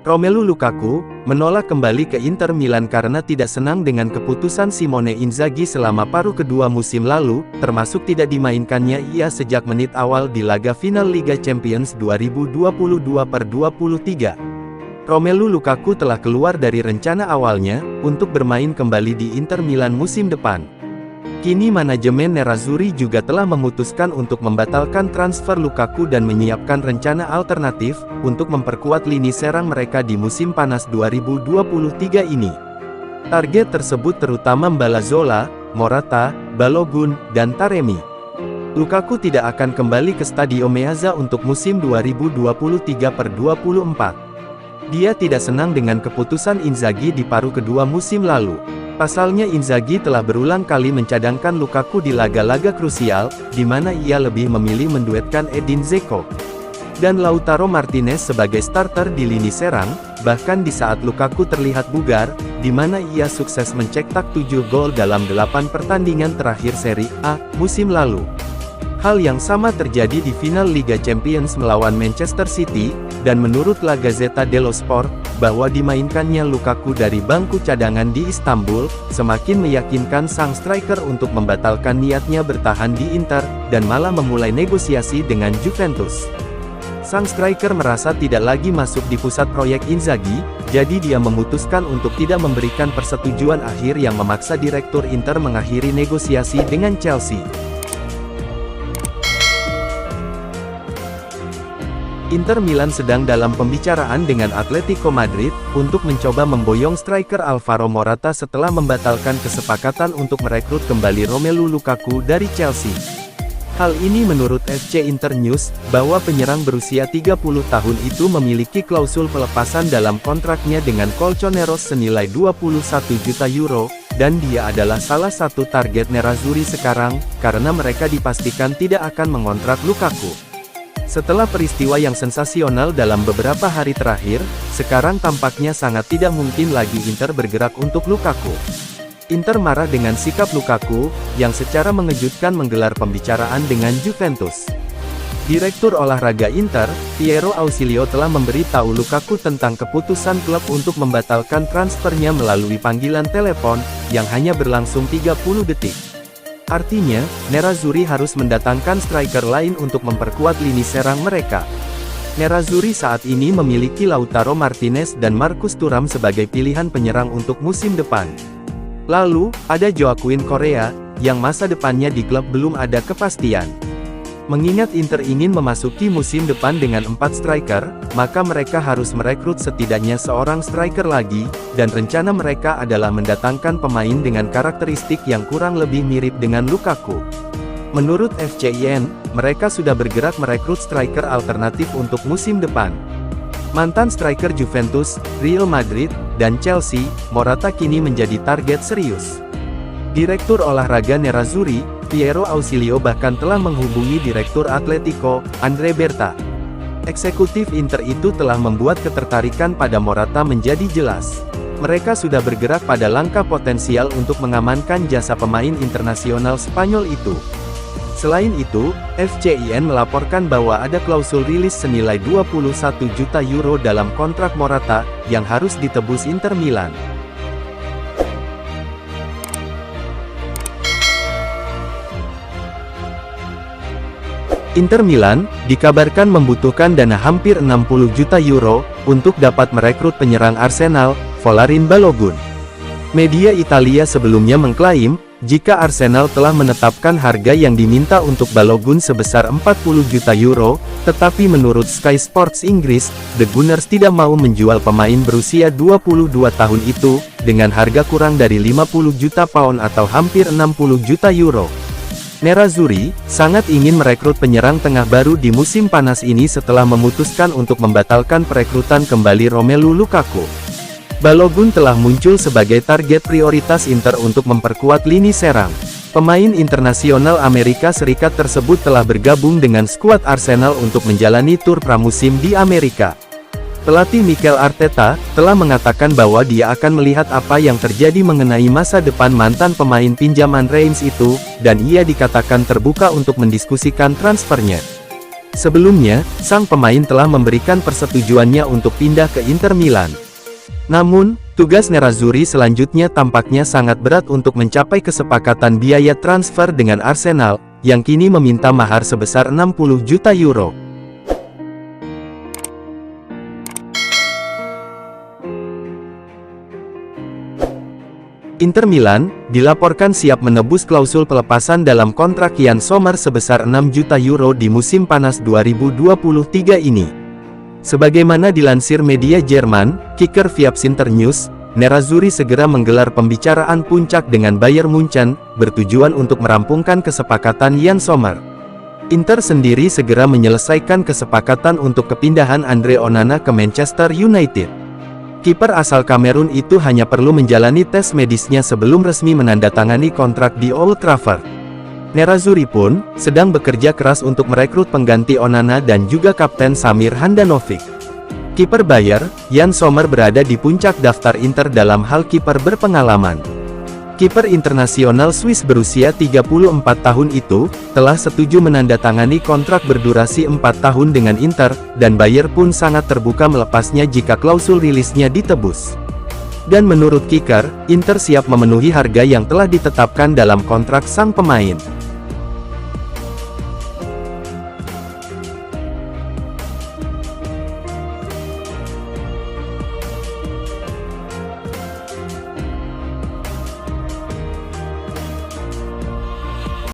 Romelu Lukaku menolak kembali ke Inter Milan karena tidak senang dengan keputusan Simone Inzaghi selama paruh kedua musim lalu, termasuk tidak dimainkannya ia sejak menit awal di laga final Liga Champions 2022/23. Romelu Lukaku telah keluar dari rencana awalnya untuk bermain kembali di Inter Milan musim depan. Kini manajemen Nerazzurri juga telah memutuskan untuk membatalkan transfer Lukaku dan menyiapkan rencana alternatif untuk memperkuat lini serang mereka di musim panas 2023 ini. Target tersebut terutama Mbala-Zola, Morata, Balogun, dan Taremi. Lukaku tidak akan kembali ke Stadio Meazza untuk musim 2023/24. Dia tidak senang dengan keputusan Inzaghi di paruh kedua musim lalu. Pasalnya Inzaghi telah berulang kali mencadangkan Lukaku di laga-laga krusial, di mana ia lebih memilih menduetkan Edin Dzeko dan Lautaro Martinez sebagai starter di lini serang, bahkan di saat Lukaku terlihat bugar, di mana ia sukses mencetak 7 gol dalam 8 pertandingan terakhir Serie A musim lalu. Hal yang sama terjadi di final Liga Champions melawan Manchester City, dan menurut La Gazzetta dello Sport, bahwa dimainkannya Lukaku dari bangku cadangan di Istanbul, semakin meyakinkan sang striker untuk membatalkan niatnya bertahan di Inter, dan malah memulai negosiasi dengan Juventus. Sang striker merasa tidak lagi masuk di pusat proyek Inzaghi, jadi dia memutuskan untuk tidak memberikan persetujuan akhir yang memaksa Direktur Inter mengakhiri negosiasi dengan Chelsea. Inter Milan sedang dalam pembicaraan dengan Atletico Madrid, untuk mencoba memboyong striker Alvaro Morata setelah membatalkan kesepakatan untuk merekrut kembali Romelu Lukaku dari Chelsea. Hal ini menurut FC Internews, bahwa penyerang berusia 30 tahun itu memiliki klausul pelepasan dalam kontraknya dengan Colchoneros senilai 21 juta euro, dan dia adalah salah satu target Nerazzurri sekarang, karena mereka dipastikan tidak akan mengontrak Lukaku. Setelah peristiwa yang sensasional dalam beberapa hari terakhir, sekarang tampaknya sangat tidak mungkin lagi Inter bergerak untuk Lukaku. Inter marah dengan sikap Lukaku, yang secara mengejutkan menggelar pembicaraan dengan Juventus. Direktur olahraga Inter, Piero Ausilio telah memberi tahu Lukaku tentang keputusan klub untuk membatalkan transfernya melalui panggilan telepon, yang hanya berlangsung 30 detik. Artinya, Nerazzurri harus mendatangkan striker lain untuk memperkuat lini serang mereka. Nerazzurri saat ini memiliki Lautaro Martinez dan Marcus Thuram sebagai pilihan penyerang untuk musim depan. Lalu, ada Joaquin Correa, yang masa depannya di klub belum ada kepastian. Mengingat Inter ingin memasuki musim depan dengan 4 striker, maka mereka harus merekrut setidaknya seorang striker lagi, dan rencana mereka adalah mendatangkan pemain dengan karakteristik yang kurang lebih mirip dengan Lukaku. Menurut FCIN, mereka sudah bergerak merekrut striker alternatif untuk musim depan. Mantan striker Juventus, Real Madrid, dan Chelsea, Morata kini menjadi target serius. Direktur olahraga Nerazzurri, Piero Ausilio bahkan telah menghubungi Direktur Atletico, Andre Berta. Eksekutif Inter itu telah membuat ketertarikan pada Morata menjadi jelas. Mereka sudah bergerak pada langkah potensial untuk mengamankan jasa pemain internasional Spanyol itu. Selain itu, FCIN melaporkan bahwa ada klausul rilis senilai 21 juta euro dalam kontrak Morata, yang harus ditebus Inter Milan. Inter Milan, dikabarkan membutuhkan dana hampir 60 juta euro, untuk dapat merekrut penyerang Arsenal, Folarin Balogun. Media Italia sebelumnya mengklaim, jika Arsenal telah menetapkan harga yang diminta untuk Balogun sebesar 40 juta euro, tetapi menurut Sky Sports Inggris, The Gunners tidak mau menjual pemain berusia 22 tahun itu, dengan harga kurang dari 50 juta pound atau hampir 60 juta euro. Nerazzurri sangat ingin merekrut penyerang tengah baru di musim panas ini setelah memutuskan untuk membatalkan perekrutan kembali Romelu Lukaku. Balogun telah muncul sebagai target prioritas Inter untuk memperkuat lini serang. Pemain internasional Amerika Serikat tersebut telah bergabung dengan skuad Arsenal untuk menjalani tur pramusim di Amerika. Pelatih Mikel Arteta telah mengatakan bahwa dia akan melihat apa yang terjadi mengenai masa depan mantan pemain pinjaman Reims itu, dan ia dikatakan terbuka untuk mendiskusikan transfernya. Sebelumnya, sang pemain telah memberikan persetujuannya untuk pindah ke Inter Milan. Namun, tugas Nerazzurri selanjutnya tampaknya sangat berat untuk mencapai kesepakatan biaya transfer dengan Arsenal, yang kini meminta mahar sebesar 60 juta euro. Inter Milan dilaporkan siap menebus klausul pelepasan dalam kontrak Yann Sommer sebesar 6 juta euro di musim panas 2023 ini. Sebagaimana dilansir media Jerman, Kicker News, Nerazzurri segera menggelar pembicaraan puncak dengan Bayern Munchen, bertujuan untuk merampungkan kesepakatan Yann Sommer. Inter sendiri segera menyelesaikan kesepakatan untuk kepindahan Andre Onana ke Manchester United. Kiper asal Kamerun itu hanya perlu menjalani tes medisnya sebelum resmi menandatangani kontrak di Old Trafford. Nerazzurri pun sedang bekerja keras untuk merekrut pengganti Onana dan juga Kapten Samir Handanovic. Kiper Bayer, Yann Sommer berada di puncak daftar Inter dalam hal kiper berpengalaman. Kiper internasional Swiss berusia 34 tahun itu, telah setuju menandatangani kontrak berdurasi 4 tahun dengan Inter, dan Bayer pun sangat terbuka melepasnya jika klausul rilisnya ditebus. Dan menurut Kicker, Inter siap memenuhi harga yang telah ditetapkan dalam kontrak sang pemain.